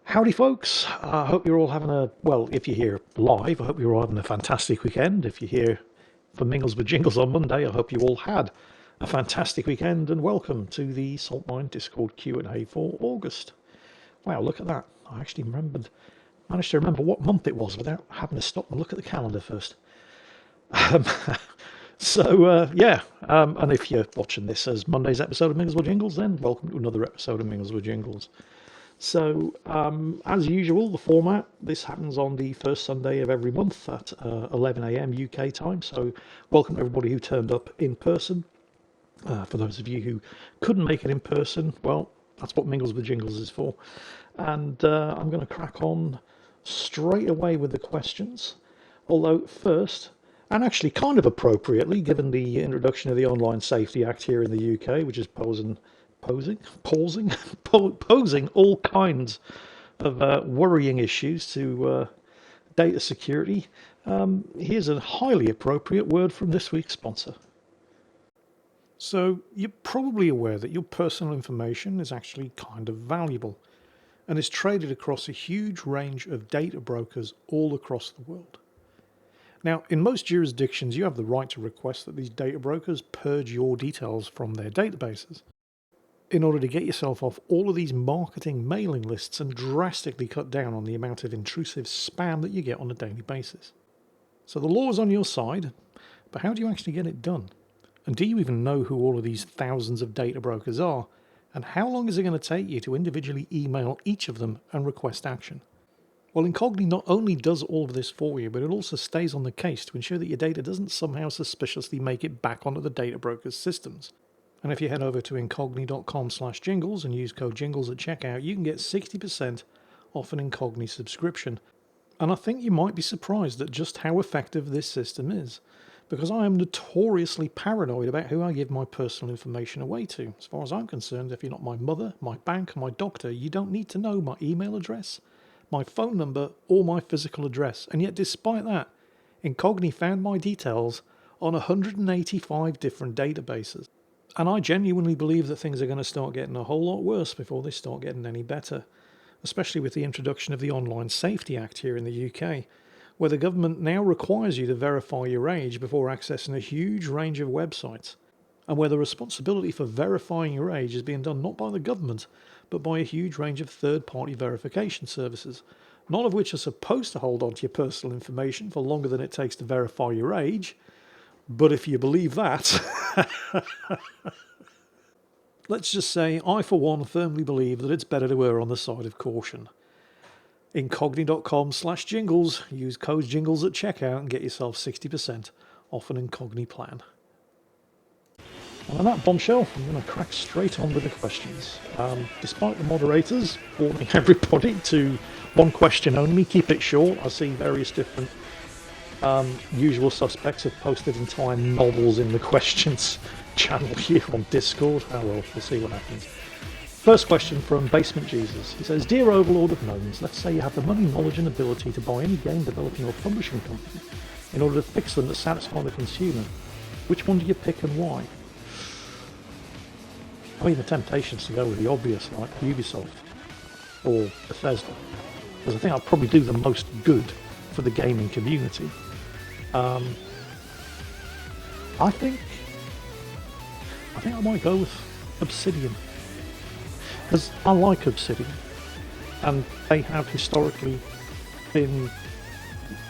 Howdy, folks. I hope you're all having well, if you're here live, I hope you're all having a fantastic weekend. If you're here for Mingles with Jingles on Monday, I hope you all had a fantastic weekend and welcome to the Saltmine Discord Q&A for August. Wow, look at that. I actually managed to remember what month it was without having to stop and look at the calendar first. Um, and if you're watching this as Monday's episode of Mingles with Jingles, then welcome to another episode of Mingles with Jingles. So, as usual, the format, this happens on the first Sunday of every month at 11 a.m. UK time. So, welcome to everybody who turned up in person. For those of you who couldn't make it in person, well, that's what Mingles with Jingles is for. And I'm going to crack on straight away with the questions. Although, first, and actually kind of appropriately, given the introduction of the Online Safety Act here in the UK, which is posing all kinds of worrying issues to data security. Here's a highly appropriate word from this week's sponsor. So you're probably aware that your personal information is actually kind of valuable and is traded across a huge range of data brokers all across the world. Now, in most jurisdictions, you have the right to request that these data brokers purge your details from their databases in order to get yourself off all of these marketing mailing lists and drastically cut down on the amount of intrusive spam that you get on a daily basis. So the law is on your side, but how do you actually get it done? And do you even know who all of these thousands of data brokers are? And how long is it going to take you to individually email each of them and request action? Well, Incogni not only does all of this for you, but it also stays on the case to ensure that your data doesn't somehow suspiciously make it back onto the data broker's systems. And if you head over to incogni.com/jingles and use code jingles at checkout, you can get 60% off an Incogni subscription. And I think you might be surprised at just how effective this system is, because I am notoriously paranoid about who I give my personal information away to. As far as I'm concerned, if you're not my mother, my bank, my doctor, you don't need to know my email address, my phone number, or my physical address. And yet despite that, Incogni found my details on 185 different databases. And I genuinely believe that things are going to start getting a whole lot worse before they start getting any better, especially with the introduction of the Online Safety Act here in the UK, where the government now requires you to verify your age before accessing a huge range of websites, and where the responsibility for verifying your age is being done not by the government, but by a huge range of third-party verification services, none of which are supposed to hold on to your personal information for longer than it takes to verify your age. But if you believe that, let's just say I, for one, firmly believe that it's better to err on the side of caution. Incogni.com/jingles, use code jingles at checkout and get yourself 60% off an Incogni plan. And on that bombshell, I'm going to crack straight on with the questions. Despite the moderators warning everybody to one question only, keep it short. I see various different usual suspects have posted entire novels in the questions channel here on Discord. Oh well, we'll see what happens. First question from Basement Jesus. He says, Dear Overlord of Gnomes, let's say you have the money, knowledge and ability to buy any game developing or publishing company in order to fix them to satisfy the consumer. Which one do you pick and why? I mean, the temptation is to go with the obvious, like Ubisoft or Bethesda, because I think I'll probably do the most good for the gaming community. I think I might go with Obsidian, because I like Obsidian, and they have historically been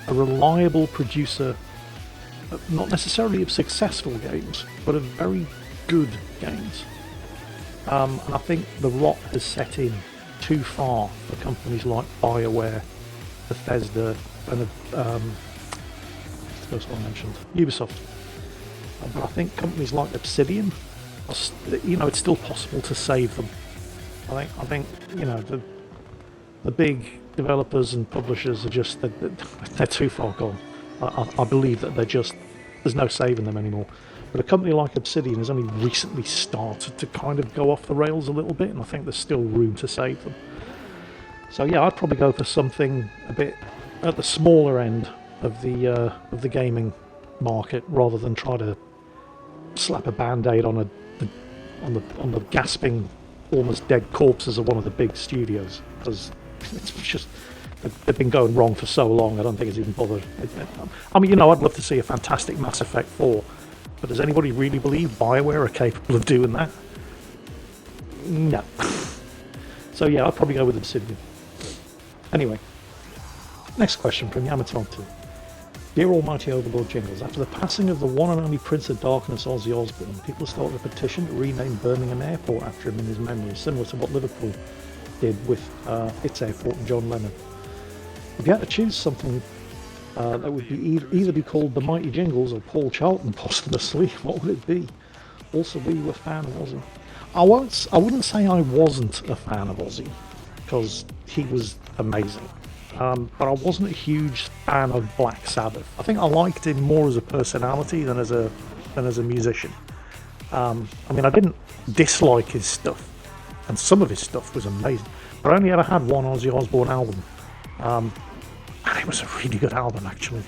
a reliable producer, not necessarily of successful games, but of very good games. And I think the rot has set in too far for companies like BioWare, Bethesda, and the first one I mentioned, Ubisoft. But I think companies like Obsidian, it's still possible to save them. I think the big developers and publishers are just they're too far gone. I believe that there's no saving them anymore. But a company like Obsidian has only recently started to kind of go off the rails a little bit, and I think there's still room to save them. So yeah, I'd probably go for something a bit at the smaller end of the gaming market, rather than try to slap a band-aid on the gasping, almost dead corpses of one of the big studios, because It's just they've been going wrong for so long. I don't think it's even bothered. I mean, I'd love to see a fantastic Mass Effect 4, but does anybody really believe BioWare are capable of doing that? No. So yeah, I'd probably go with Obsidian. Anyway, next question from Yamatontu. Dear Almighty Overlord Jingles, after the passing of the one and only Prince of Darkness, Ozzy Osbourne, people started a petition to rename Birmingham Airport after him in his memory, similar to what Liverpool did with its airport and John Lennon. If you had to choose something that would be either be called the Mighty Jingles or Paul Charlton posthumously, what would it be? Also, were you a fan of Ozzy? I wouldn't say I wasn't a fan of Ozzy, because he was amazing. But I wasn't a huge fan of Black Sabbath. I think I liked him more as a personality than as a musician. I mean, I didn't dislike his stuff, and some of his stuff was amazing. But I only ever had one Ozzy Osbourne album, and it was a really good album actually.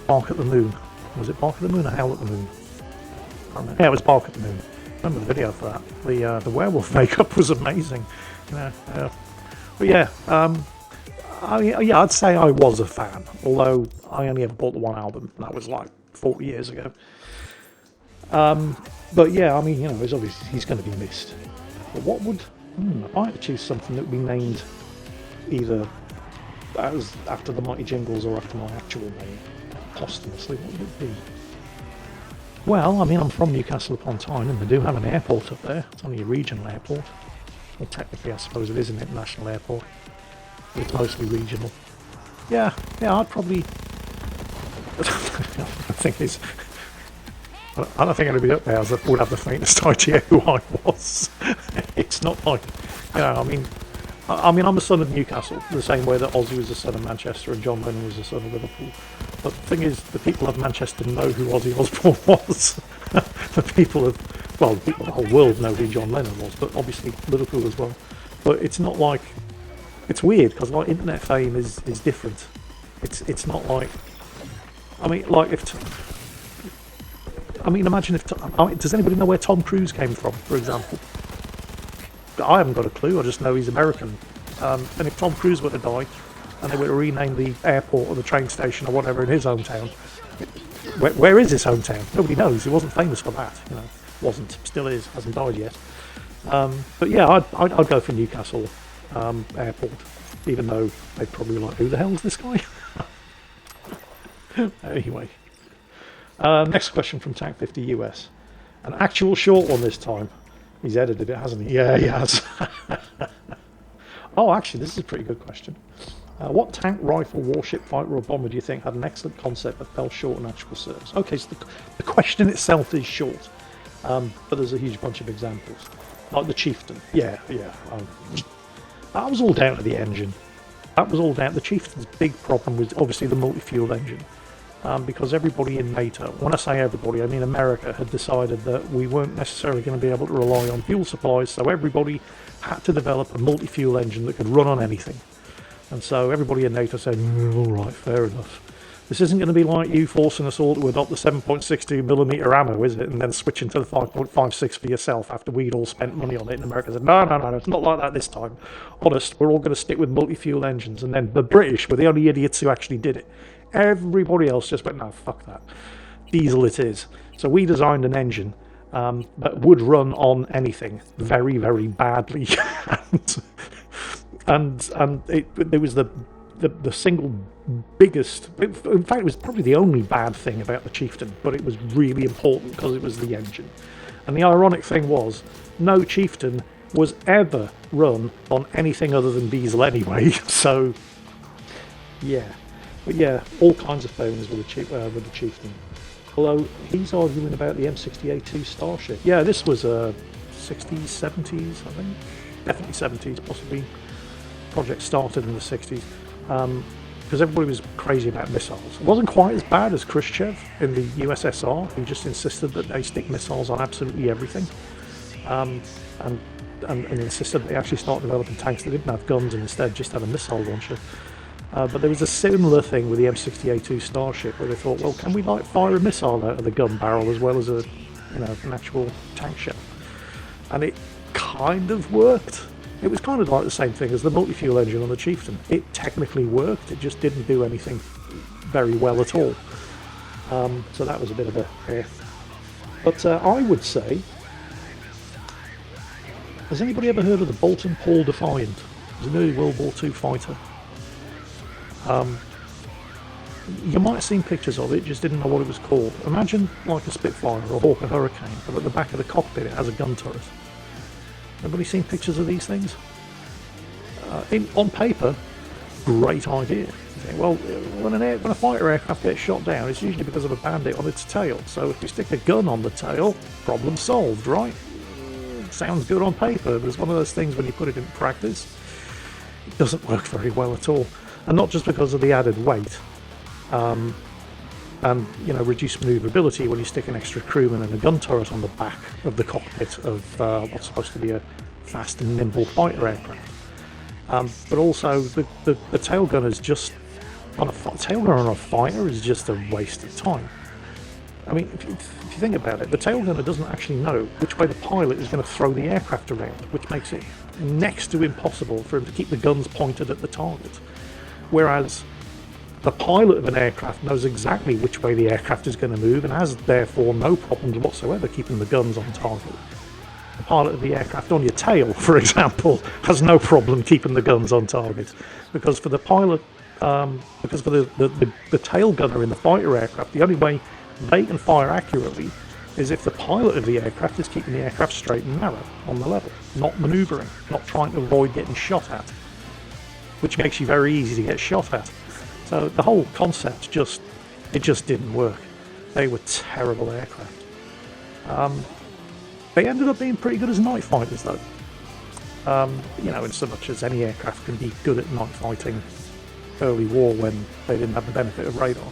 Bark at the Moon. Was it Bark at the Moon or Howl at the Moon? I don't know. Yeah, it was Bark at the Moon. I remember the video for that. The werewolf makeup was amazing. But yeah. I'd say I was a fan, although I only ever bought the one album, and that was like 40 years ago. But yeah, I mean, it's obviously he's going to be missed. But what would, if I had to choose something that would be named either as after the Mighty Jingles or after my actual name, posthumously, what would it be? Well, I mean, I'm from Newcastle upon Tyne, and they do have an airport up there. It's only a regional airport. Well, technically, I suppose it is an international airport. It's mostly regional. Yeah, I'd probably... the thing is, I don't think anybody up there would have the faintest idea who I was. It's not like, I mean, I'm a son of Newcastle, the same way that Ozzy was a son of Manchester and John Lennon was a son of Liverpool. But the thing is, the people of Manchester know who Ozzy Osbourne was. The people of the whole world know who John Lennon was, but obviously Liverpool as well. But it's not like... It's weird because like internet fame is different. It's not like, I mean, like imagine if does anybody know where Tom Cruise came from, for example? I haven't got a clue. I just know he's American. And if Tom Cruise were to die and they were to rename the airport or the train station or whatever in his hometown, where is his hometown? Nobody knows. He wasn't famous for that. Wasn't, still is, hasn't died yet. But yeah, I'd go for Newcastle. Airport, even though they'd probably be like, who the hell is this guy? Anyway, next question from Tank 50 US, an actual short one this time. He's edited it, hasn't he? Yeah, he has. Oh, actually, this is a pretty good question. What tank, rifle, warship, fighter or bomber do you think had an excellent concept but fell short on actual service? Okay, so the question itself is short, but there's a huge bunch of examples, like the Chieftain. Yeah. That was all down to the engine. The Chieftain's big problem was obviously the multi-fuel engine. Because everybody in NATO, when I say everybody, I mean America, had decided that we weren't necessarily going to be able to rely on fuel supplies, so everybody had to develop a multi-fuel engine that could run on anything. And so everybody in NATO said, all right, fair enough. This isn't going to be like you forcing us all to adopt the 7.62mm ammo, is it? And then switching to the 5.56 for yourself after we'd all spent money on it. And America said, no, it's not like that this time. Honest, we're all going to stick with multi-fuel engines. And then the British were the only idiots who actually did it. Everybody else just went, no, fuck that. Diesel it is. So we designed an engine that would run on anything very, very badly. and it was the single biggest, in fact it was probably the only bad thing about the Chieftain, but it was really important because it was the engine. And the ironic thing was, no Chieftain was ever run on anything other than diesel anyway, so yeah. But yeah, all kinds of failings with the Chieftain. Although he's arguing about the M60A2 Starship. Yeah, this was 60s, 70s, I think. Definitely 70s, possibly. Project started in the 60s. Because everybody was crazy about missiles. It wasn't quite as bad as Khrushchev in the USSR, who just insisted that they stick missiles on absolutely everything. And insisted that they actually start developing tanks that didn't have guns and instead just had a missile launcher. But there was a similar thing with the M60A2 Starship where they thought, well, can we fire a missile out of the gun barrel as well as an actual tank shell? And it kind of worked, It was kind of like the same thing as the multi-fuel engine on the Chieftain. It technically worked, it just didn't do anything very well at all. So that was a bit of a But I would say, has anybody ever heard of the Bolton Paul Defiant? It was an early World War II fighter. You might have seen pictures of it, just didn't know what it was called. Imagine like a Spitfire or a Hawker Hurricane, but at the back of the cockpit it has a gun turret. Everybody seen pictures of these things? On paper, great idea. Well, when a fighter aircraft gets shot down, it's usually because of a bandit on its tail. So if you stick a gun on the tail, problem solved, right? Sounds good on paper, but it's one of those things when you put it in practice, it doesn't work very well at all. And not just because of the added weight, and reduced manoeuvrability when you stick an extra crewman and a gun turret on the back of the cockpit of what's supposed to be a fast and nimble fighter aircraft. But also the tail gunner is just tail gunner on a fighter is just a waste of time. I mean, if you think about it, the tail gunner doesn't actually know which way the pilot is going to throw the aircraft around, which makes it next to impossible for him to keep the guns pointed at the target. Whereas the pilot of an aircraft knows exactly which way the aircraft is going to move and has therefore no problems whatsoever keeping the guns on target. The pilot of the aircraft on your tail, for example, has no problem keeping the guns on target, because for the pilot, because for the tail gunner in the fighter aircraft, the only way they can fire accurately is if the pilot of the aircraft is keeping the aircraft straight and narrow on the level, not manoeuvring, not trying to avoid getting shot at, which makes you very easy to get shot at. So the whole concept just didn't work. They were terrible aircraft. They ended up being pretty good as night fighters, though. In so much as any aircraft can be good at night fighting early war when they didn't have the benefit of radar.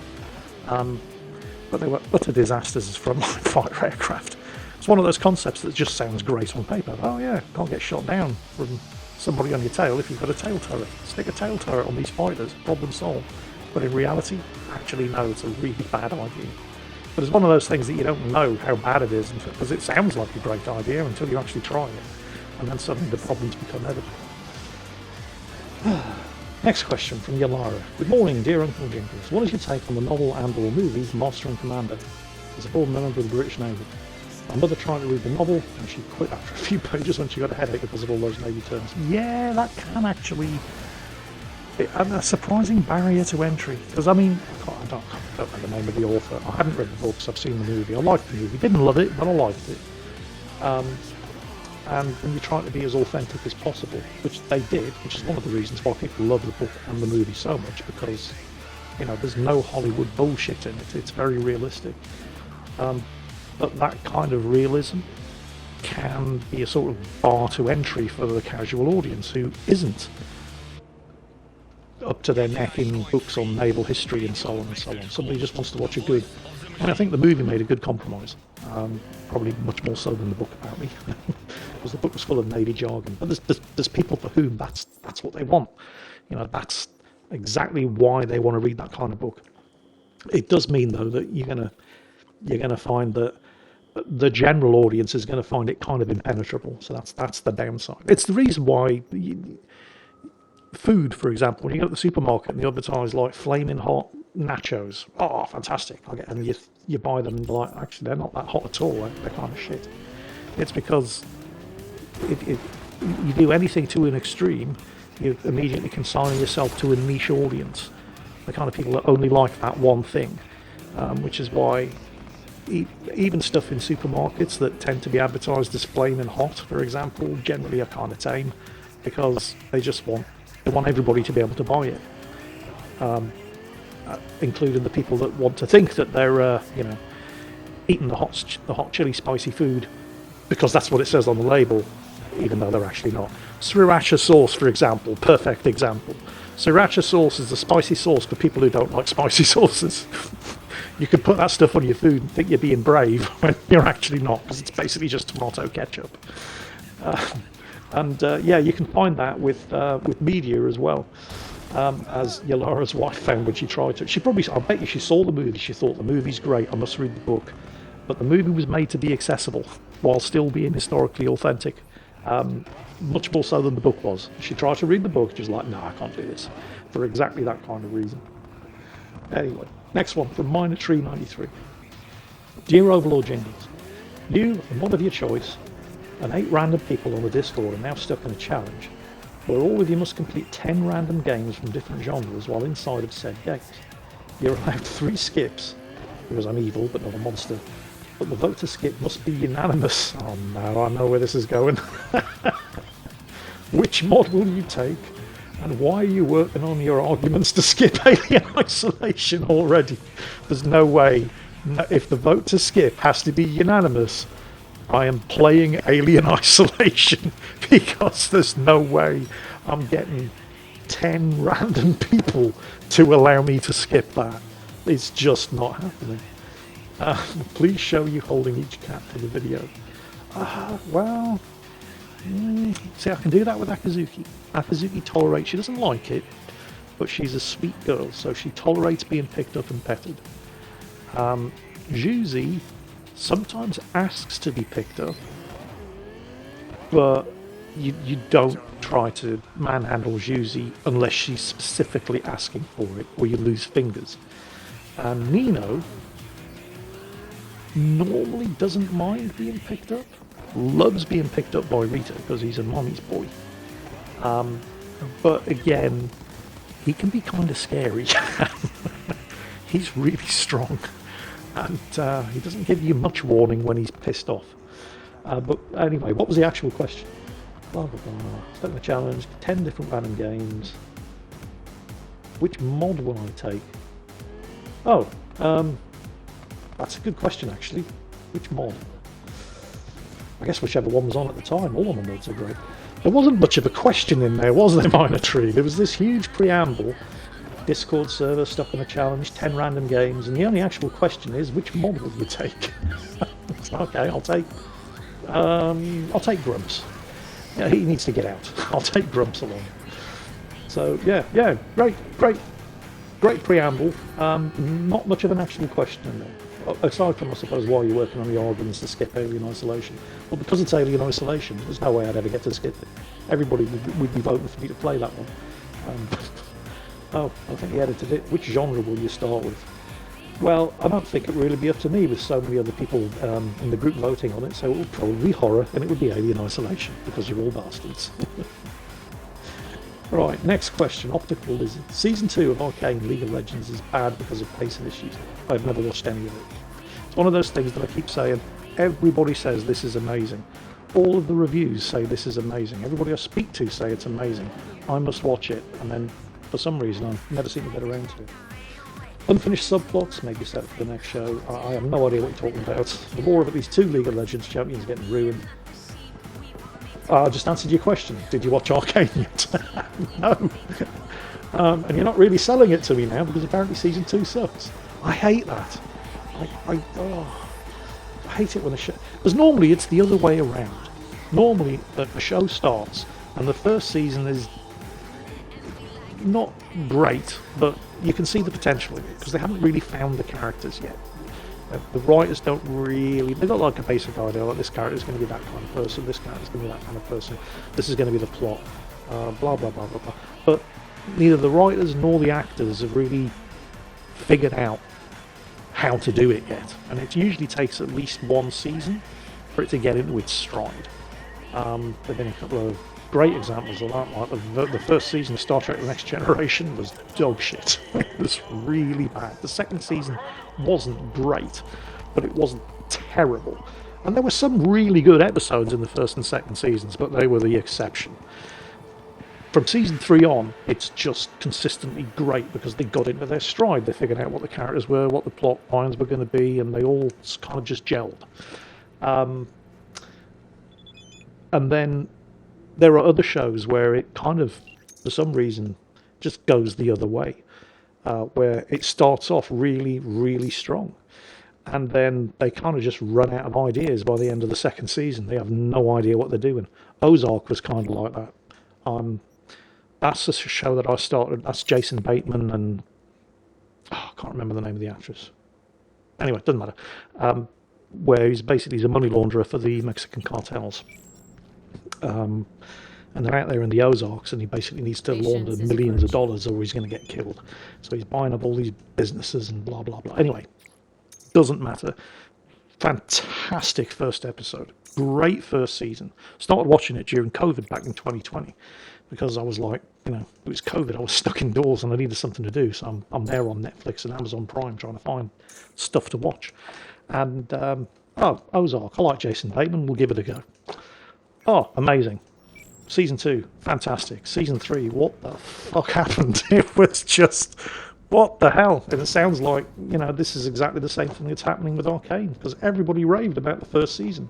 But they were utter disasters as frontline fighter aircraft. It's one of those concepts that just sounds great on paper. Oh yeah, can't get shot down from somebody on your tail if you've got a tail turret. Stick a tail turret on these fighters, problem solved. But in reality, actually no, it's a really bad idea. But it's one of those things that you don't know how bad it is because it sounds like a great idea until you actually try it. And then suddenly the problems become evident. Next question from Yalara. Good morning, dear Uncle Jingles. What is your take on the novel and/or movies Master and Commander? As a former member of the British Navy, my mother tried to read the novel and she quit after a few pages when she got a headache because of all those Navy terms. Yeah, that can actually be a surprising barrier to entry. Because I mean, I don't know the name of the author. I haven't read the books. I've seen the movie. I liked the movie. Didn't love it, but I liked it. And when you try to be as authentic as possible, which they did, which is one of the reasons why people love the book and the movie so much, because there's no Hollywood bullshit in it. It's very realistic. But that kind of realism can be a sort of bar to entry for the casual audience who isn't up to their neck in books on naval history and so on and so on. Somebody just wants to watch a good... I think the movie made a good compromise. Probably much more so than the book, apparently, because the book was full of Navy jargon. But there's people for whom that's what they want. That's exactly why they want to read that kind of book. It does mean, though, that you're gonna find that the general audience is going to find it kind of impenetrable. So that's the downside. It's the reason why food, for example, when you go to the supermarket and they advertise like flaming hot nachos, oh fantastic, and you buy them and you're like, actually they're not that hot at all, they're kind of shit. It's because you do anything to an extreme, you immediately consign yourself to a niche audience, the kind of people that only like that one thing, which is why even stuff in supermarkets that tend to be advertised as flaming hot, for example, generally are kind of tame, because they want everybody to be able to buy it, including the people that want to think that they're eating the hot chili spicy food because that's what it says on the label, even though they're actually not. Sriracha sauce, for example, perfect example. Sriracha sauce is the spicy sauce for people who don't like spicy sauces. You could put that stuff on your food and think you're being brave when you're actually not, because it's basically just tomato ketchup. You can find that with media as well, as Yolara's wife found when she tried to. I bet you she saw the movie, she thought the movie's great, I must read the book. But the movie was made to be accessible while still being historically authentic, much more so than the book was. She tried to read the book, she was like, no, I can't do this, for exactly that kind of reason. Anyway, next one from Minor Tree 93. Dear Overlord Jingles, you and one of your choice and 8 random people on the Discord are now stuck in a challenge where all of you must complete 10 random games from different genres while inside of said games. You're allowed 3 skips, because I'm evil but not a monster, but the vote to skip must be unanimous. Oh no, I know where this is going. Which mod will you take, and why are you working on your arguments to skip Alien Isolation already? There's no way. No, if the vote to skip has to be unanimous, I am playing Alien Isolation, because there's no way I'm getting 10 random people to allow me to skip that. It's just not happening. Please show you holding each cat for the video. Well, see, I can do that with Akazuki. Akazuki tolerates, she doesn't like it, but she's a sweet girl, so she tolerates being picked up and petted. Juzi sometimes asks to be picked up, but you don't try to manhandle Juzi unless she's specifically asking for it, or you lose fingers. And Nino normally doesn't mind being picked up, loves being picked up by Rita because he's a mommy's boy. But again, he can be kind of scary. He's really strong, and he doesn't give you much warning when he's pissed off. But anyway, what was the actual question? Blah blah blah. Stuck in the challenge, 10 different random games. Which mod will I take? Oh, that's a good question actually. Which mod? I guess whichever one was on at the time. All of the mods are great. There wasn't much of a question in there, was there, Minor Tree? There was this huge preamble. Discord server, stuck in a challenge, 10 random games, and the only actual question is, which mod will you take? Okay, I'll take Grumps. Yeah, he needs to get out. I'll take Grumps along. So yeah, great preamble. Not much of an actual question in there. Aside from, I suppose, why you're working on the arguments to skip Alien Isolation. Well, because it's Alien Isolation, there's no way I'd ever get to skip it. Everybody would be voting for me to play that one. Oh, I think he edited it. Which genre will you start with? Well, I don't think it would really be up to me with so many other people in the group voting on it, so it would probably be horror, and it would be Alien Isolation, because you're all bastards. Right, next question. Optical Lizard. Season 2 of Arcane League of Legends is bad because of pacing issues. I've never watched any of it. It's one of those things that I keep saying, everybody says this is amazing. All of the reviews say this is amazing. Everybody I speak to say it's amazing. I must watch it, and then for some reason I've never seem to get around to it. Unfinished subplots, maybe set for the next show. I have no idea what you're talking about. The lore of at least 2 League of Legends champions getting ruined. I just answered your question. Did you watch Arcane yet? No. And you're not really selling it to me now because apparently season 2 sucks. I hate that. I hate it when a show... Because normally it's the other way around. Normally the show starts and the first season is not great, but you can see the potential in it because they haven't really found the characters yet. The writers don't really... They've got like a basic idea, like this character is going to be that kind of person, this character is going to be that kind of person, this is going to be the plot, blah, blah, blah, blah, blah. But neither the writers nor the actors have really figured out how to do it yet. And it usually takes at least 1 season for it to get into its stride. There have been a couple of great examples of that. Like the first season of Star Trek The Next Generation was dog shit. It was really bad. The second season wasn't great, but it wasn't terrible. And there were some really good episodes in the first and second seasons, but they were the exception. From season 3 on, it's just consistently great because they got into their stride. They figured out what the characters were, what the plot lines were going to be, and they all kind of just gelled. And then there are other shows where it kind of, for some reason, just goes the other way, where it starts off really, really strong. And then they kind of just run out of ideas by the end of the second season. They have no idea what they're doing. Ozark was kind of like that. That's a show that I started. That's Jason Bateman and... I can't remember the name of the actress. Anyway, it doesn't matter. Where he's a money launderer for the Mexican cartels. And they're out there in the Ozarks, and he basically needs to launder millions of dollars or he's going to get killed. So he's buying up all these businesses and blah, blah, blah. Anyway, doesn't matter. Fantastic first episode. Great first season. Started watching it during COVID back in 2020 because I was like, it was COVID. I was stuck indoors and I needed something to do. So I'm there on Netflix and Amazon Prime trying to find stuff to watch. And, Ozark. I like Jason Bateman. We'll give it a go. Oh, amazing. Season 2, fantastic. Season 3, what the fuck happened? It was just, what the hell? And it sounds like, this is exactly the same thing that's happening with Arcane, because everybody raved about the first season.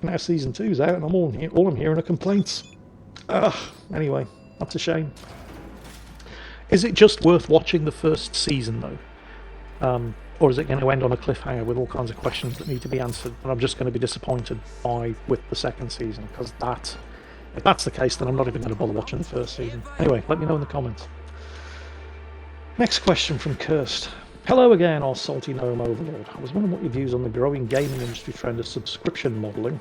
Now Season 2's out, and all I'm hearing are complaints. Anyway, that's a shame. Is it just worth watching the first season, though? Or is it going to end on a cliffhanger with all kinds of questions that need to be answered, and I'm just going to be disappointed with the second season, because if that's the case, then I'm not even going to bother watching the first season. Anyway, let me know in the comments. Next question from Kirst. Hello again, our salty gnome overlord. I was wondering what your views on the growing gaming industry trend of subscription modelling,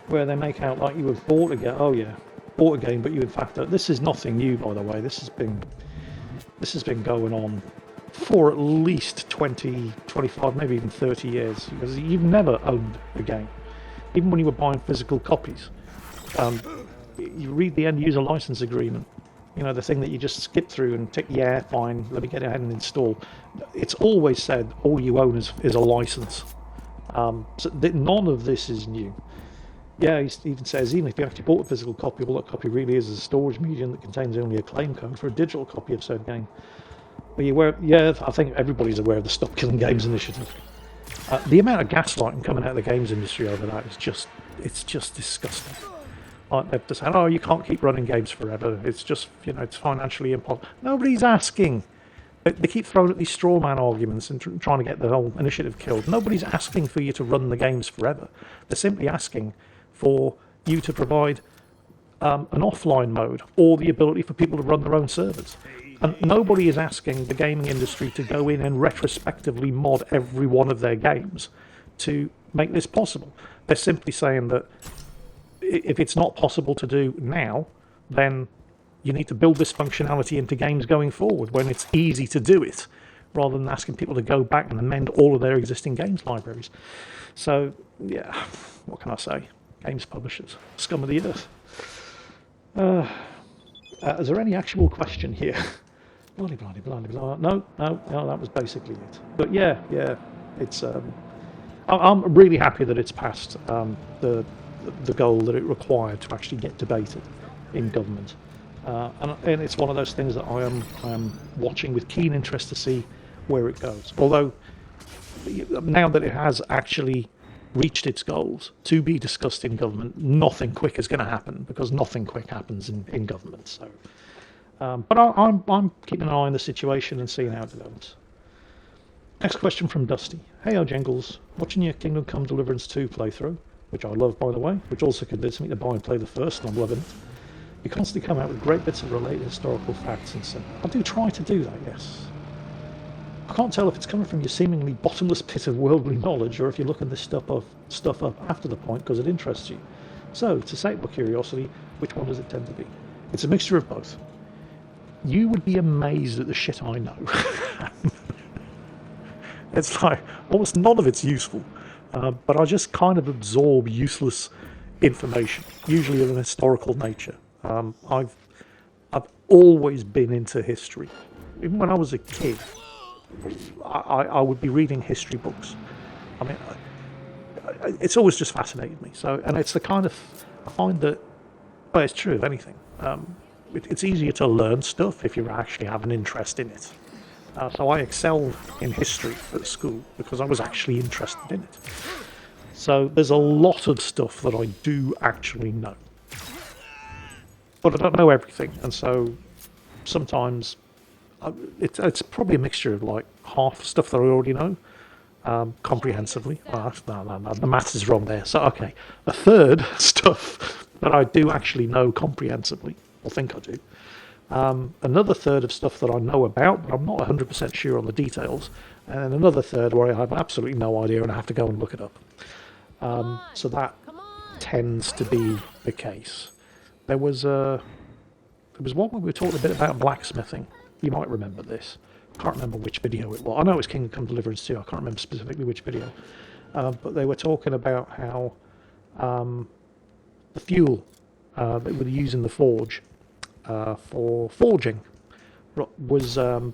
where they make out like you have bought a game. Oh yeah, bought a game, but you in fact this is nothing new, by the way. This has been going on for at least 20, 25, maybe even 30 years, because you've never owned a game, even when you were buying physical copies. You read the end user license agreement, the thing that you just skip through and tick, yeah, fine, let me get ahead and install. It's always said all you own is a license. So none of this is new. Yeah, he even says, even if you actually bought a physical copy, all that copy really is a storage medium that contains only a claim code for a digital copy of said game. Are you aware? Yeah, I think everybody's aware of the Stop Killing Games initiative. The amount of gaslighting coming out of the games industry over that is just disgusting. They've just said, oh, you can't keep running games forever. It's just, it's financially impossible. Nobody's asking. They keep throwing at these straw man arguments and trying to get the whole initiative killed. Nobody's asking for you to run the games forever. They're simply asking for you to provide an offline mode or the ability for people to run their own servers. And nobody is asking the gaming industry to go in and retrospectively mod every one of their games to make this possible. They're simply saying that if it's not possible to do now, then you need to build this functionality into games going forward when it's easy to do it, rather than asking people to go back and amend all of their existing games libraries. So, yeah, what can I say? Games publishers, scum of the earth. Is there any actual question here? Blah, blah, blah, blah, blah. No, that was basically it. But yeah, it's. I'm really happy that it's passed the goal that it required to actually get debated in government, and it's one of those things that I am watching with keen interest to see where it goes. Although now that it has actually reached its goals to be discussed in government, nothing quick is going to happen, because nothing quick happens in government. So, but I'm keeping an eye on the situation and seeing how it develops. Next question from Dusty. Hey, Jingles, watching your Kingdom Come Deliverance 2 playthrough, which I love, by the way, which also convinced me to buy and play the first, and I'm loving it. You constantly come out with great bits of related historical facts and so. I do try to do that, yes. I can't tell if it's coming from your seemingly bottomless pit of worldly knowledge, or if you're looking this stuff up after the point because it interests you. So, to sate my curiosity, which one does it tend to be? It's a mixture of both. You would be amazed at the shit I know. It's like, almost none of it's useful. But I just kind of absorb useless information, usually of an historical nature. I've always been into history. Even when I was a kid, I would be reading history books. I mean, it's always just fascinated me. So, and it's the kind of, I find that, well, it's true of anything. It's easier to learn stuff if you actually have an interest in it. So I excelled in history at school because I was actually interested in it. So there's a lot of stuff that I do actually know. But I don't know everything, and so sometimes it's probably a mixture of like half stuff that I already know, comprehensively. No, the maths is wrong there. So, okay, a third stuff that I do actually know comprehensively, or think I do. Another third of stuff that I know about, but I'm not 100% sure on the details, and another third where I have absolutely no idea and I have to go and look it up. So tends to be the case. There was one where we were talking a bit about blacksmithing. You might remember this. I can't remember which video it was. I know it was Kingdom Come Deliverance 2. I can't remember specifically which video. But they were talking about how the fuel that they were using the forge for forging was the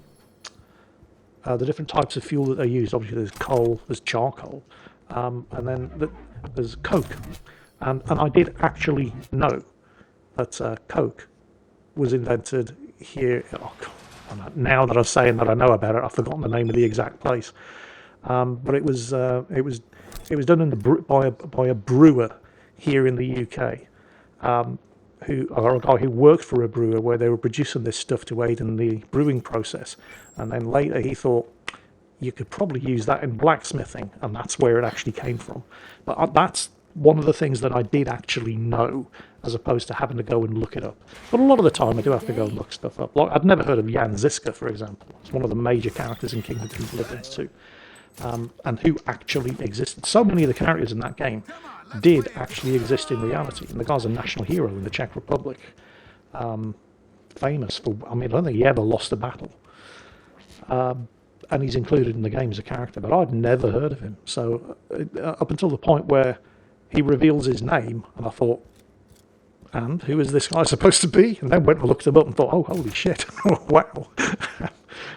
different types of fuel that they used. Obviously, there's coal, there's charcoal, and then there's coke. And I did actually know that coke was invented here. Oh, God, now that I'm saying that I know about it, I've forgotten the name of the exact place. But it was done in by a brewer here in the UK, or a guy who worked for a brewer where they were producing this stuff to aid in the brewing process. And then later he thought you could probably use that in blacksmithing, and that's where it actually came from. But that's one of the things that I did actually know, as opposed to having to go and look it up. But a lot of the time I do have to go and look stuff up. Like, I'd never heard of Jan Ziska, for example. It's one of the major characters in Kingdom Come Deliverance 2. And who actually existed. So many of the characters in that game did actually exist in reality. And the guy's a national hero in the Czech Republic. Famous for, I mean, I don't think he ever lost a battle. And he's included in the game as a character, but I'd never heard of him. So up until the point where he reveals his name, and I thought, and who is this guy supposed to be? And then went and looked him up and thought, oh, holy shit, wow.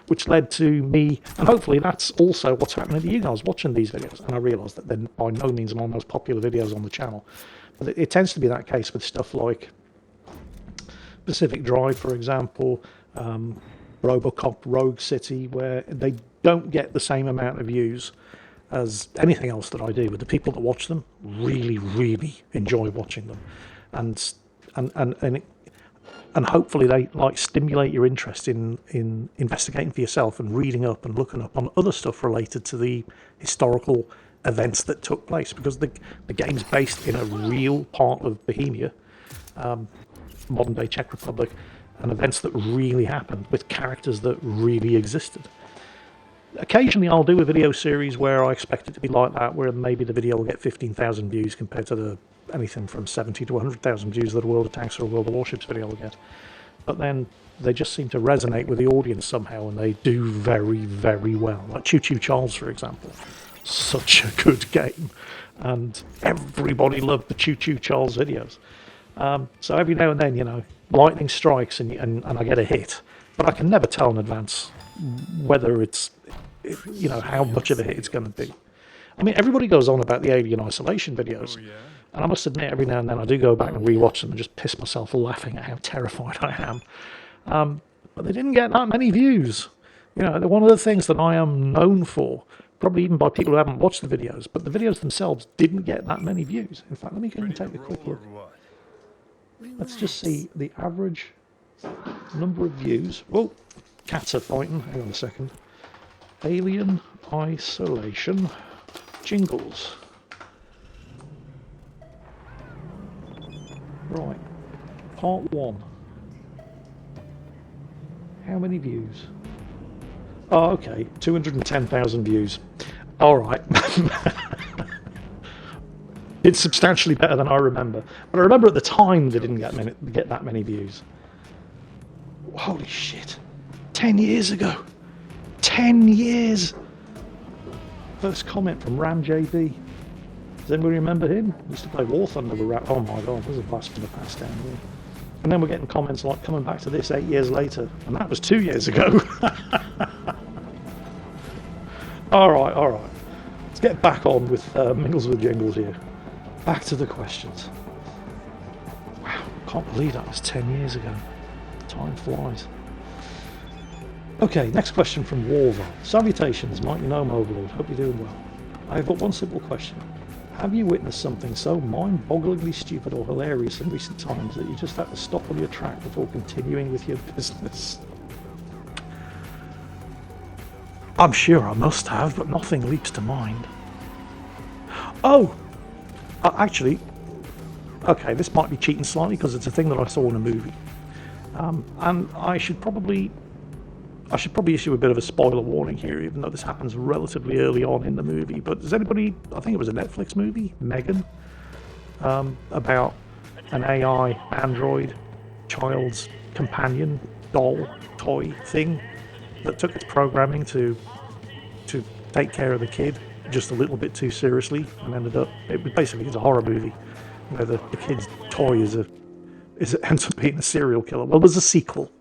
Which led to me, and hopefully that's also what's happening to you guys watching these videos. And I realised that they're by no means my most popular videos on the channel. But it tends to be that case with stuff like Pacific Drive, for example, Robocop Rogue City, where they don't get the same amount of views as anything else that I do, but the people that watch them really, really enjoy watching them. And hopefully they like stimulate your interest in investigating for yourself and reading up and looking up on other stuff related to the historical events that took place, because the game's based in a real part of Bohemia, modern day Czech Republic, and events that really happened with characters that really existed. Occasionally I'll do a video series where I expect it to be like that, where maybe the video will get 15,000 views compared to anything from 70 to 100,000 views that a World of Tanks or a World of Warships video will get. But then they just seem to resonate with the audience somehow, and they do very, very well. Like Choo Choo Charles, for example. Such a good game. And everybody loved the Choo Choo Charles videos. So every now and then, you know, lightning strikes and I get a hit. But I can never tell in advance whether it's, you know, how much of a hit it's going to be. I mean, everybody goes on about the Alien Isolation videos. Oh, yeah. And I must admit, every now and then I do go back and rewatch them and just piss myself laughing at how terrified I am. But they didn't get that many views. You know, they're one of the things that I am known for, probably even by people who haven't watched the videos, but the videos themselves didn't get that many views. In fact, let me go and take a quick look. Let's just see the average number of views. Whoa, cats are fighting. Hang on a second. Alien Isolation Jingles. Right, part 1. How many views? Oh, okay, 210,000 views. All right. It's substantially better than I remember. But I remember at the time they didn't get that many views. Holy shit. 10 years ago. 10 years. First comment from Ram JB. Does anybody remember him? He used to play War Thunder with Ram. Oh my god, there's a blast from the past down here. And then we're getting comments like, coming back to this 8 years later. And that was 2 years ago. Alright. Let's get back on with Mingles with Jingles here. Back to the questions. Wow, can't believe that was 10 years ago. Time flies. Okay, next question from Warval. Salutations, Mighty Gnome Overlord. Hope you're doing well. I have got one simple question. Have you witnessed something so mind-bogglingly stupid or hilarious in recent times that you just have to stop on your track before continuing with your business? I'm sure I must have, but nothing leaps to mind. Oh! Actually, okay, this might be cheating slightly because it's a thing that I saw in a movie. And I should probably issue a bit of a spoiler warning here, even though this happens relatively early on in the movie. But does anybody, I think it was a Netflix movie, Megan, about an AI android child's companion doll toy thing that took its programming to take care of the kid just a little bit too seriously and ended up it was basically it's a horror movie where the kid's toy ends up being a serial killer. Well, there's a sequel.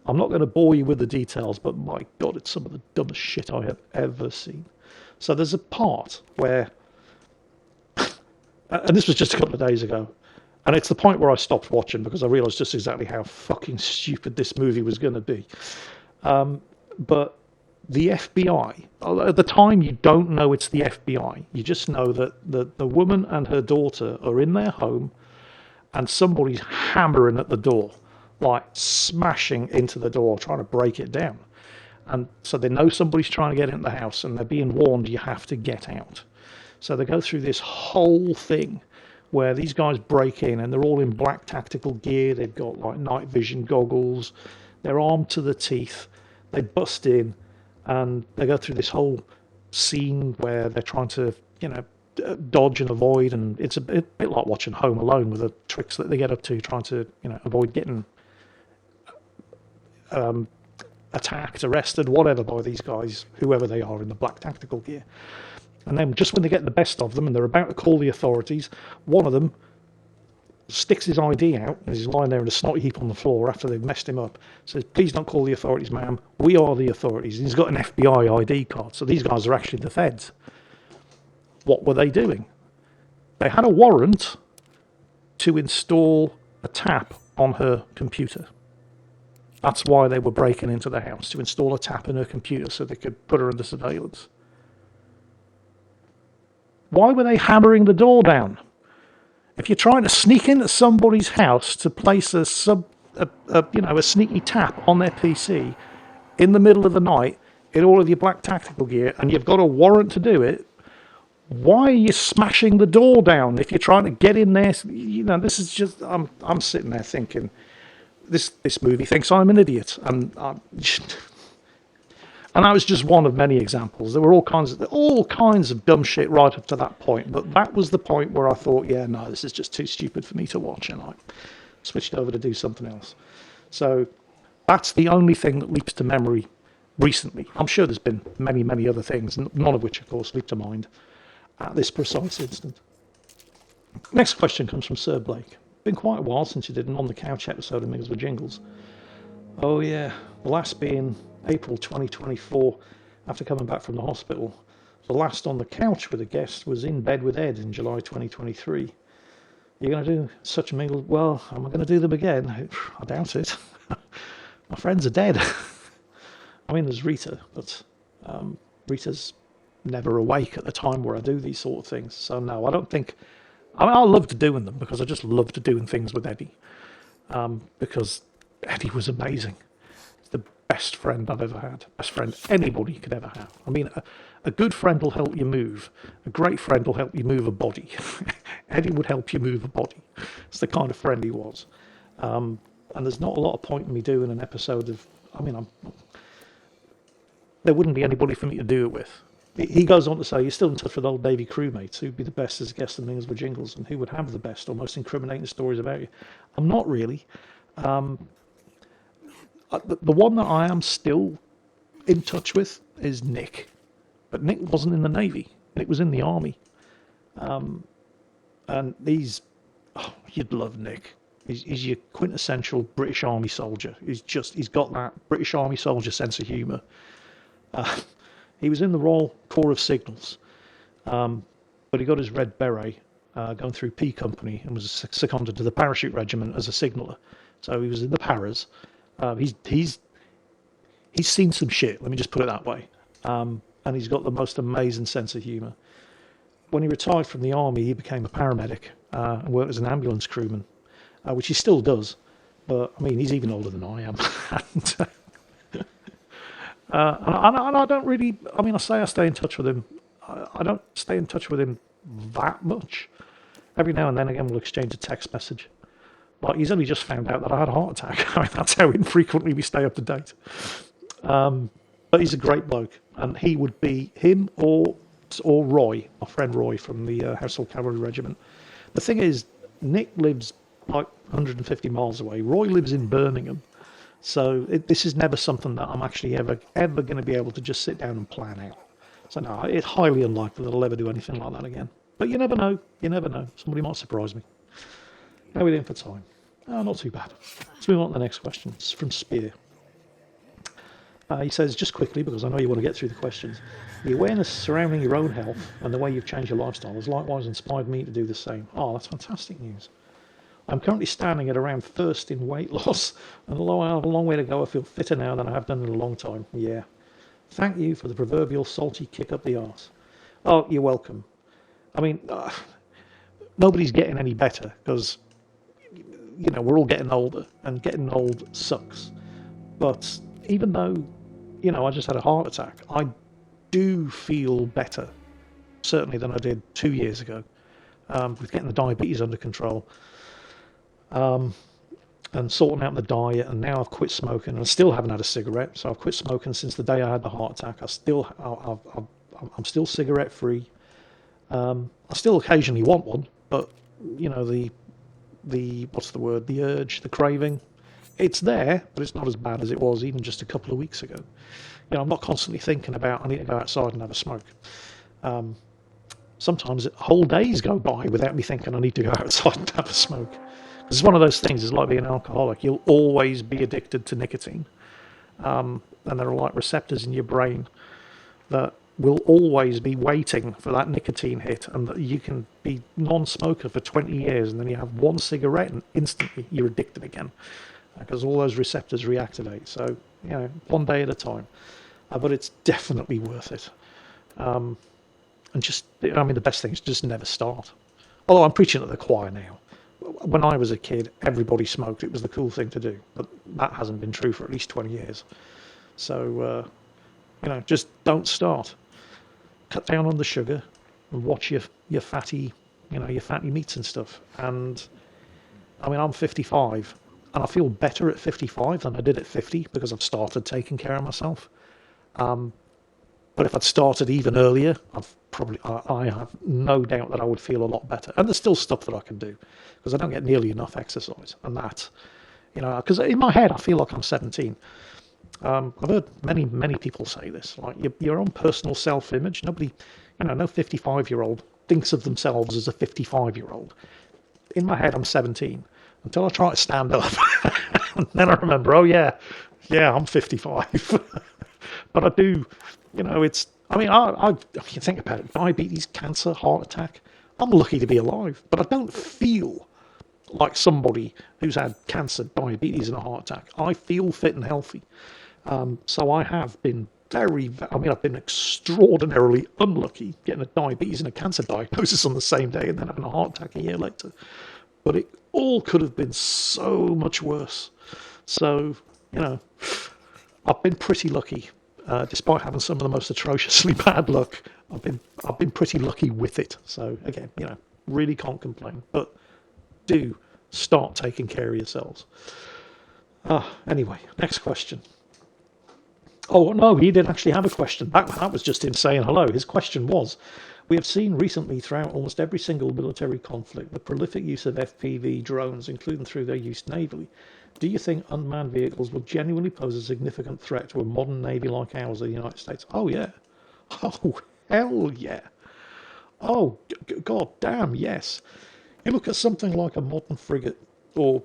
I'm not going to bore you with the details, but my god, it's some of the dumbest shit I have ever seen. So there's a part where, and this was just a couple of days ago, and it's the point where I stopped watching because I realised just exactly how fucking stupid this movie was going to be. But the FBI, at the time, you don't know it's the FBI. You just know that the woman and her daughter are in their home and somebody's hammering at the door, like smashing into the door, trying to break it down. And so they know somebody's trying to get into the house and they're being warned you have to get out. So they go through this whole thing where these guys break in and they're all in black tactical gear. They've got like night vision goggles. They're armed to the teeth. They bust in and they go through this whole scene where they're trying to, dodge and avoid. And it's a bit like watching Home Alone with the tricks that they get up to, trying to, avoid getting attacked, arrested, whatever by these guys, whoever they are in the black tactical gear. And then just when they get the best of them and they're about to call the authorities, one of them sticks his ID out as he's lying there in a snotty heap on the floor after they've messed him up, says, "Please don't call the authorities, ma'am. We are the authorities." And he's got an FBI ID card. So these guys are actually the feds. What were they doing? They had a warrant to install a tap on her computer. That's why they were breaking into the house, to install a tap in her computer so they could put her under surveillance. Why were they hammering the door down? If you're trying to sneak into somebody's house to place a sneaky tap on their PC in the middle of the night in all of your black tactical gear, and you've got a warrant to do it, why are you smashing the door down if you're trying to get in there? This is just I'm sitting there thinking, this movie thinks I'm an idiot, and that was just one of many examples. There were all kinds of dumb shit right up to that point, but that was the point where I thought, yeah, no, this is just too stupid for me to watch, and I switched over to do something else. So that's the only thing that leaps to memory recently. I'm sure there's been many, many other things, none of which, of course, leap to mind at this precise instant. Next question comes from Sir Blake. Been quite a while since you did an On the Couch episode of Jingles with Jingles. Oh yeah, the last being April 2024 after coming back from the hospital. The last On the Couch with a guest was In Bed with Ed in July 2023. You're going to do such a mingle? Well, am I going to do them again? I doubt it. My friends are dead. I mean, there's Rita, but Rita's never awake at the time where I do these sort of things. So no, I don't think... I loved doing them because I just loved doing things with Eddie. Because Eddie was amazing. He's the best friend I've ever had. Best friend anybody could ever have. I mean, a good friend will help you move. A great friend will help you move a body. Eddie would help you move a body. It's the kind of friend he was. And there's not a lot of point in me doing an episode of... there wouldn't be anybody for me to do it with. He goes on to say, you're still in touch with old Davy crewmates who'd be the best as a guest on Jingles with Jingles and who would have the best or most incriminating stories about you. I'm not really. The one that I am still in touch with is Nick. But Nick wasn't in the Navy. Nick was in the Army. And you'd love Nick. He's your quintessential British Army soldier. He's got that British Army soldier sense of humour. He was in the Royal Corps of Signals, but he got his red beret going through P Company and was seconded to the parachute regiment as a signaller. So he was in the paras. He's seen some shit, let me just put it that way. And he's got the most amazing sense of humour. When he retired from the army, he became a paramedic and worked as an ambulance crewman, which he still does. But, I mean, he's even older than I am. And I don't really, I say I stay in touch with him. I don't stay in touch with him that much. Every now and then again, we'll exchange a text message. But he's only just found out that I had a heart attack. That's how infrequently we stay up to date. But he's a great bloke. And he would be him or Roy, my friend Roy from the Household Cavalry Regiment. The thing is, Nick lives like 150 miles away. Roy lives in Birmingham. So this is never something that I'm actually ever going to be able to just sit down and plan out. So no, it's highly unlikely that I'll ever do anything like that again. But you never know. You never know. Somebody might surprise me. How are we doing for time? Oh, not too bad. Let's move on to the next question. It's from Spear. He says, just quickly, because I know you want to get through the questions, the awareness surrounding your own health and the way you've changed your lifestyle has likewise inspired me to do the same. Oh, that's fantastic news. I'm currently standing at around first in weight loss, and although I have a long way to go, I feel fitter now than I have done in a long time. Yeah. Thank you for the proverbial salty kick up the arse. Oh, you're welcome. I mean, nobody's getting any better because, you know, we're all getting older, and getting old sucks. But even though, you know, I just had a heart attack, I do feel better, certainly than I did 2 years ago, with getting the diabetes under control. And sorting out the diet, and now I've quit smoking, and I still haven't had a cigarette. So I've quit smoking since the day I had the heart attack. I'm still cigarette free. I still occasionally want one, but you know, the what's the word? The urge, the craving, it's there, but it's not as bad as it was even just a couple of weeks ago. You know, I'm not constantly thinking about I need to go outside and have a smoke. Sometimes whole days go by without me thinking I need to go outside and have a smoke. It's one of those things, it's like being an alcoholic. You'll always be addicted to nicotine. And there are like receptors in your brain that will always be waiting for that nicotine hit, and that you can be non-smoker for 20 years and then you have one cigarette and instantly you're addicted again because all those receptors reactivate. So, you know, one day at a time. But it's definitely worth it. And just, I mean, the best thing is just never start. Although I'm preaching at the choir now. When I was a kid, everybody smoked. It was the cool thing to do. But that hasn't been true for at least 20 years. So, you know, just don't start. Cut down on the sugar and watch your fatty, you know, your fatty meats and stuff. And, I mean, I'm 55, and I feel better at 55 than I did at 50 because I've started taking care of myself. But if I'd started even earlier, I have no doubt that I would feel a lot better. And there's still stuff that I can do because I don't get nearly enough exercise. And that, you know, because in my head I feel like I'm 17. I've heard many people say this, like your own personal self-image. Nobody, you know, no 55-year-old thinks of themselves as a 55-year-old. In my head, I'm 17 until I try to stand up, and then I remember, oh yeah, I'm 55. But I do, you know, it's. I mean, I you think about it: diabetes, cancer, heart attack. I'm lucky to be alive, but I don't feel like somebody who's had cancer, diabetes, and a heart attack. I feel fit and healthy. So I have been I've been extraordinarily unlucky getting a diabetes and a cancer diagnosis on the same day and then having a heart attack a year later. But it all could have been so much worse. So, you know, I've been pretty lucky. Despite having some of the most atrociously bad luck, I've been pretty lucky with it. So again, you know, really can't complain. But do start taking care of yourselves. Anyway, next question. Oh, no, he didn't actually have a question. That was just him saying hello. His question was, we have seen recently throughout almost every single military conflict the prolific use of FPV drones, including through their use navally. Do you think unmanned vehicles will genuinely pose a significant threat to a modern navy like ours in the United States? Oh, yeah. Oh, hell yeah. Oh, god damn, yes. You look at something like a modern frigate or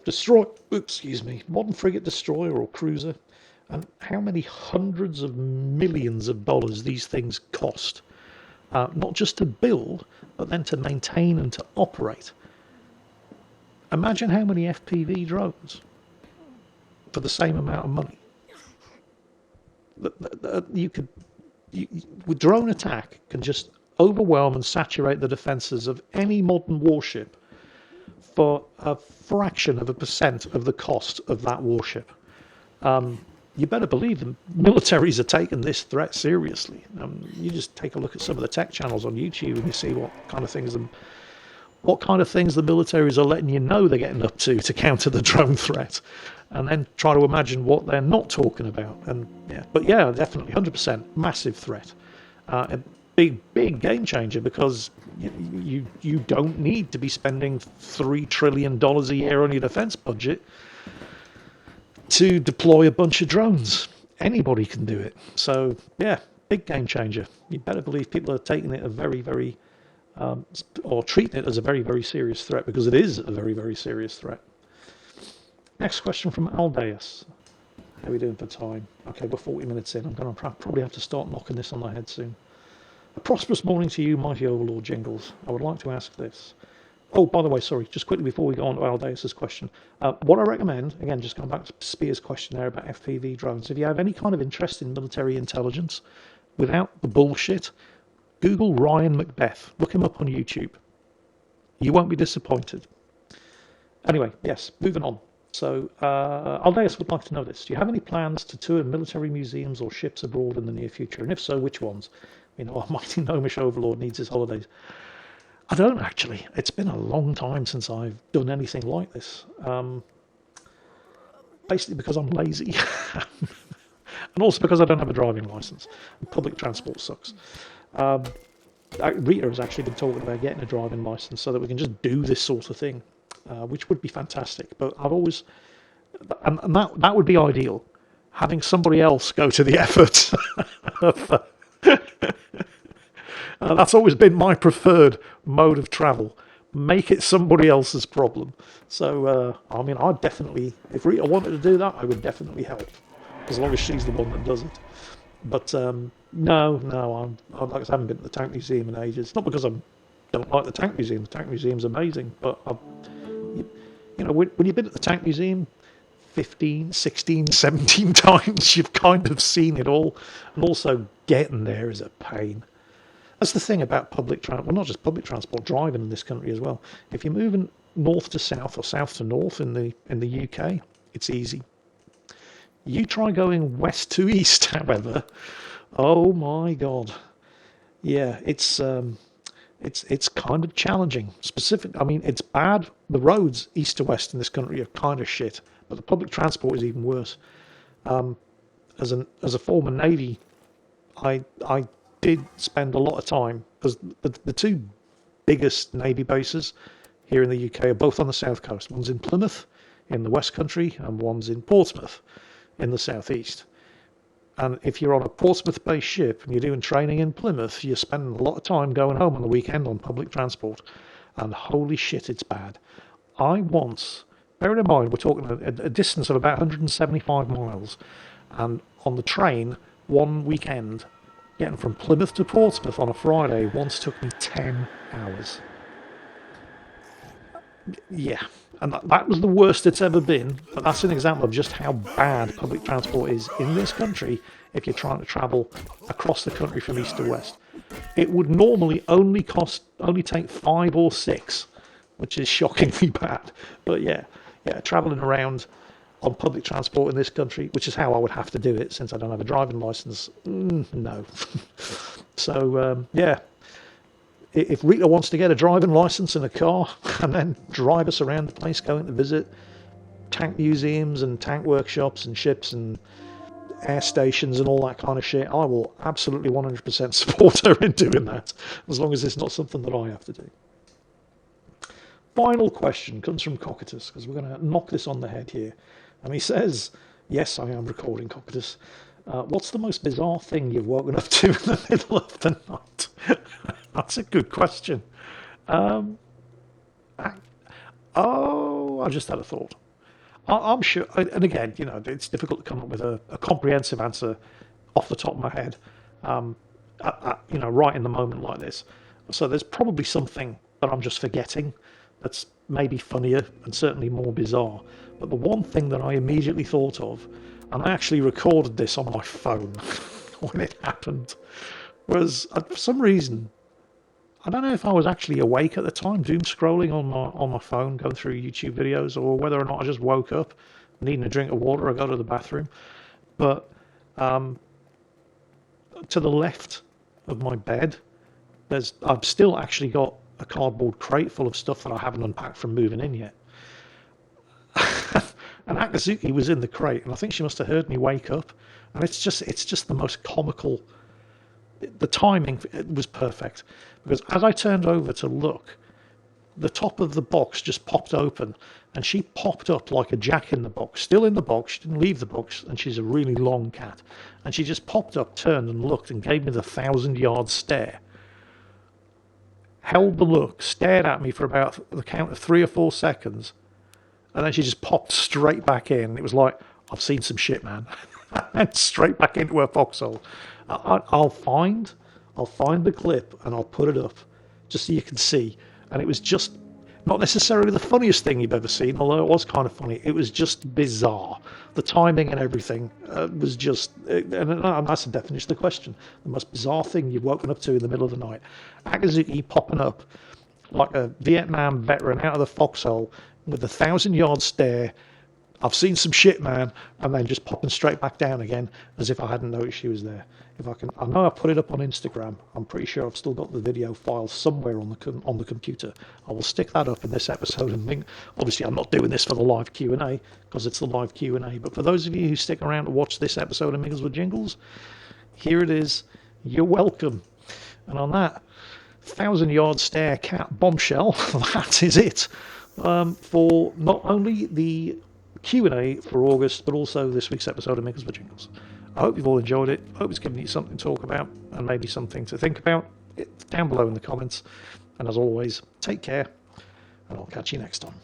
modern frigate destroyer or cruiser, and how many hundreds of millions of dollars these things cost, not just to build, but then to maintain and to operate. Imagine how many FPV drones for the same amount of money. With drone attack can just overwhelm and saturate the defenses of any modern warship for a fraction of a percent of the cost of that warship. You better believe the militaries are taking this threat seriously. You just take a look at some of the tech channels on YouTube and you see what kind of things the militaries are letting you know they're getting up to counter the drone threat, and then try to imagine what they're not talking about. And but definitely 100% massive threat, a big game changer, because You don't need to be spending $3 trillion a year on your defense budget to deploy a bunch of drones. Anybody can do it. So yeah, big game changer. You better believe people are taking it a very, or treating it as a very serious threat, because it is a very serious threat. Next question from Aldeus. How are we doing for time? Okay, we're 40 minutes in. I'm going to probably have to start knocking this on the head soon. A prosperous morning to you, mighty overlord Jingles. I would like to ask this. Oh, by the way, sorry, just quickly before we go on to Aldeus' question. What I recommend, again, just going back to Spear's question there about FPV drones, if you have any kind of interest in military intelligence, without the bullshit, Google Ryan Macbeth. Look him up on YouTube. You won't be disappointed. Anyway, yes, moving on. So, Aldeus would like to know this. Do you have any plans to tour military museums or ships abroad in the near future? And if so, which ones? You know, our mighty gnomish overlord needs his holidays. I don't actually. It's been a long time since I've done anything like this. Basically because I'm lazy. And also because I don't have a driving license. Public transport sucks. Rita has actually been talking about getting a driving license so that we can just do this sort of thing, which would be fantastic. But I've always, and that would be ideal, having somebody else go to the effort of, that's always been my preferred mode of travel. Make it somebody else's problem. So, I mean, I'd definitely, if Rita wanted to do that, I would definitely help, as long as she's the one that does it. But no, like I haven't been to the Tank Museum in ages. Not because I don't like the Tank Museum. The Tank Museum's amazing. But, you know, when you've been at the Tank Museum 15, 16, 17 times, you've kind of seen it all. And also, getting there is a pain. That's the thing about public transport. Well, not just public transport, driving in this country as well. If you're moving north to south or south to north in the UK, it's easy. You try going west to east, however, oh my God, yeah, it's kind of challenging. I mean, it's bad. The roads east to west in this country are kind of shit, but the public transport is even worse. As a former Navy, I did spend a lot of time, because the two biggest Navy bases here in the UK are both on the south coast. One's in Plymouth in the West Country, and one's in Portsmouth in the southeast. And if you're on a Portsmouth-based ship and you're doing training in Plymouth, you're spending a lot of time going home on the weekend on public transport, and holy shit, it's bad. I once, bearing in mind we're talking a distance of about 175 miles, and on the train one weekend, getting from Plymouth to Portsmouth on a Friday once took me 10 hours. Yeah, and that was the worst it's ever been, but that's an example of just how bad public transport is in this country if you're trying to travel across the country from east to west. It would normally only take 5 or 6, which is shockingly bad. But yeah, travelling around on public transport in this country, which is how I would have to do it since I don't have a driving license, no. So, yeah. If Rita wants to get a driving license and a car and then drive us around the place, going to visit tank museums and tank workshops and ships and air stations and all that kind of shit, I will absolutely 100% support her in doing that, as long as it's not something that I have to do. Final question comes from Cocytus, because we're going to knock this on the head here. And he says, yes, I am recording, Cocytus. What's the most bizarre thing you've woken up to in the middle of the night? That's a good question. I just had a thought. I'm sure, and again, you know, it's difficult to come up with a comprehensive answer off the top of my head, you know, right in the moment like this. So there's probably something that I'm just forgetting that's maybe funnier and certainly more bizarre. But the one thing that I immediately thought of, and I actually recorded this on my phone when it happened, was for some reason, I don't know if I was actually awake at the time, doom scrolling on my phone, going through YouTube videos, or whether or not I just woke up needing a drink of water or go to the bathroom. But to the left of my bed, I've still actually got a cardboard crate full of stuff that I haven't unpacked from moving in yet. And Akazuki was in the crate, and I think she must have heard me wake up. And it's just the most comical. the timing was perfect, because as I turned over to look, the top of the box just popped open, and she popped up like a jack in the box, still in the box. She didn't leave the box, and she's a really long cat. And she just popped up, turned and looked, and gave me the 1,000-yard stare. Held the look, stared at me for about the count of 3 or 4 seconds, and then she just popped straight back in. It was like, I've seen some shit, man. And straight back into her foxhole. I'll find the clip and I'll put it up just so you can see. And it was just not necessarily the funniest thing you've ever seen, although it was kind of funny. It was just bizarre. The timing and everything was just, and that's the definition of the question. The most bizarre thing you've woken up to in the middle of the night. Akazuki popping up like a Vietnam veteran out of the foxhole with a 1,000-yard stare. I've seen some shit, man, and then just popping straight back down again as if I hadn't noticed she was there. If I can, I know I put it up on Instagram. I'm pretty sure I've still got the video file somewhere on the computer. I will stick that up in this episode. And obviously, I'm not doing this for the live Q&A because it's the live Q&A. But for those of you who stick around to watch this episode of Mingles with Jingles, here it is. You're welcome. And on that 1,000-yard stare cat bombshell, that is it for not only the Q&A for August, but also this week's episode of Mingles with Jingles. I hope you've all enjoyed it. I hope it's given you something to talk about and maybe something to think about. Down below in the comments. And as always, take care, and I'll catch you next time.